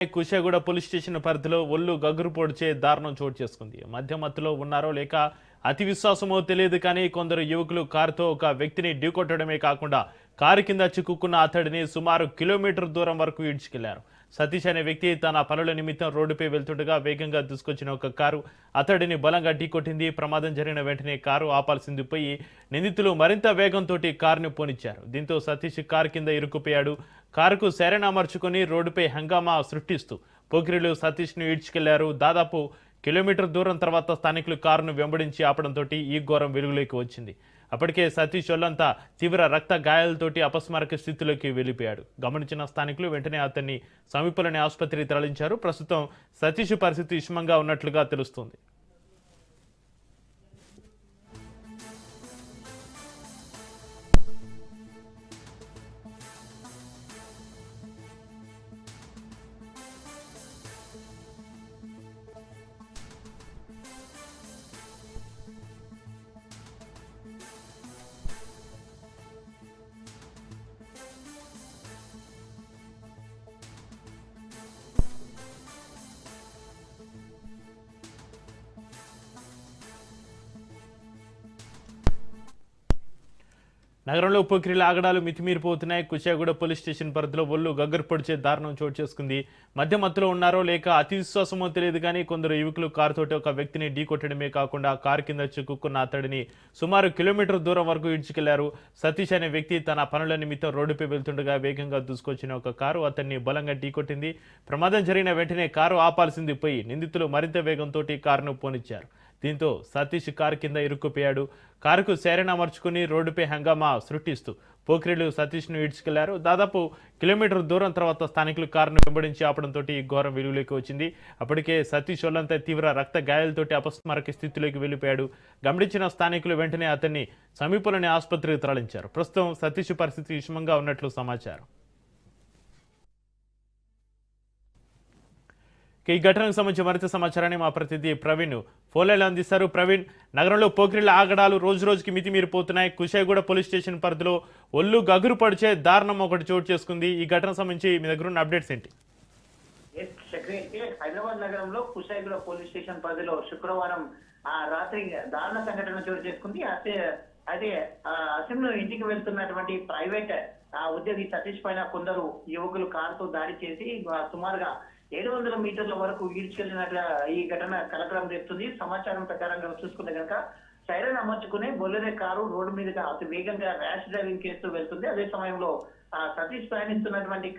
Kushaiguda police station పరిధిలో ఒళ్ళు గగురు పొడిచే దారుణం చోటు చేసుకుంది. మధ్యమత్తులో ఉన్నారో లేక అతి విశ్వాసమో తెలియదు కానీ కొందరు యువకులు కారుతో ఒక వ్యక్తిని ఢీకొట్టడమే కాకుండా కారు కింద చిక్కుకున్న అతడిని సుమారు కిలోమీటర్ దూరం వరకు ఈడ్చుకెళ్లారు. సతీష్ అనే వ్యక్తి తన పనుల నిమిత్తం రోడ్డుపై వెళ్తుండగా వేగంగా దూసుకొచ్చిన ఒక కారు అతడిని బలంగా ఢీకొట్టింది. ప్రమాదం జరిగిన వెంటనే కారు ఆపాల్సింది పోయి నిందితులు మరింత వేగంతో కారును పోనిచ్చారు. దీంతో సతీష్ కారు కింద ఇరుక్కుపోయాడు. కారుకు సైరన్ అమర్చుకుని రోడ్డుపై హంగామా సృష్టిస్తూ పోకిరీలు సతీష్ను ఈడ్చుకెళ్లారు. దాదాపు కిలోమీటర్ దూరం తర్వాత స్థానికులు కారును వెంబడించి ఆపడంతో ఈ ఘోరం వెలుగులోకి వచ్చింది. అప్పటికే సతీష్ ఒళ్లంతా తీవ్ర రక్త గాయాలతోటి అపస్మారక స్థితిలోకి వెళ్ళిపోయాడు. గమనించిన స్థానికులు వెంటనే అతన్ని సమీపంలోని ఆసుపత్రికి తరలించారు. ప్రస్తుతం సతీష్ పరిస్థితి విషమంగా ఉన్నట్లుగా తెలుస్తోంది. నగరంలో పోకిరీల ఆగడాలు మితిమీరిపోతున్నాయి. కుషాగూడ పోలీస్ స్టేషన్ పరిధిలో ఒళ్ళు గగ్గరు పొడిచే దారుణం చోటు చేసుకుంది. మధ్యమత్తులో ఉన్నారో లేక అతి విశ్వాసమో తెలియదు కానీ కొందరు యువకులు కారుతోటి ఒక వ్యక్తిని ఢీకొట్టడమే కాకుండా కారు కింద చిక్కుకున్న అతడిని సుమారు కిలోమీటర్ దూరం వరకు ఈడ్చుకెళ్లారు. సతీష్ అనే వ్యక్తి తన పనుల నిమిత్తం రోడ్డుపై వెళ్తుండగా వేగంగా దూసుకొచ్చిన ఒక కారు అతన్ని బలంగా ఢీకొట్టింది. ప్రమాదం జరిగిన వెంటనే కారు ఆపాల్సింది పోయి నిందితులు మరింత వేగంతో కారును పోనిచ్చారు. దీంతో సతీష్ కారు కింద ఇరుక్కుపోయాడు. కారుకు సైరన్ అమర్చుకుని రోడ్డుపై హంగామా సృష్టిస్తూ పోకిరీలు సతీష్ను ఈడ్చుకెళ్లారు. దాదాపు కిలోమీటర్ దూరం తర్వాత స్థానికులు కారును వెంబడించి ఆపడంతో ఈ ఘోరం వెలుగులోకి వచ్చింది. అప్పటికే సతీష్ ఒళ్లంతా తీవ్ర రక్త గాయాలతోటి అపస్మారక స్థితిలోకి వెళ్ళిపోయాడు. గమనించిన స్థానికులు వెంటనే అతన్ని సమీపంలోని ఆసుపత్రికి తరలించారు. ప్రస్తుతం సతీష్ పరిస్థితి విషమంగా ఉన్నట్లు సమాచారం. ఈ ఘటనకు సంబంధించి మరింత సమాచారాన్ని మా ప్రతినిధి ప్రవీణ్ ఫోన్లైన్లో అందిస్తారు. ప్రవీణ్, నగరంలో పోకిరీల ఆగడాలు రోజు రోజుకి మితిమీరిపోతున్నాయి. కుషాగూడ పోలీస్ స్టేషన్ పరిధిలో ఒళ్ళు గగురు పడిచే దారుణం ఒకటి చోటు చేసుకుంది. ఈ ఘటన సంబంధించి మీ దగ్గర ఉన్న అప్డేట్స్ ఏంటి? హైదరాబాద్ నగరంలో కుషాగూడ పోలీస్ స్టేషన్ పరిధిలో శుక్రవారం రాత్రి దారుణ సంఘటన చోటు చేసుకుంది. అయితే అసెంబ్లీ ఇంటికి వెళ్తున్నటువంటి ప్రైవేట్ ఉద్యోగి సతీష్ పైన కొందరు యువకులు కారుతో దాడి చేసి సుమారుగా 700 మీటర్ల వరకు ఈడ్చుకెళ్లినట్ల ఈ ఘటన కలకలం రేపుతుంది. సమాచారం ప్రకారంగా చూసుకుంటే కనుక సైరన్ అమర్చుకునే బొలెరో కారు రోడ్డు మీదుగా అతి వేగంగా ర్యాష్ డ్రైవింగ్ చేస్తూ వెళ్తుంది. అదే సమయంలో సతీష్ ప్రయాణిస్తున్నటువంటి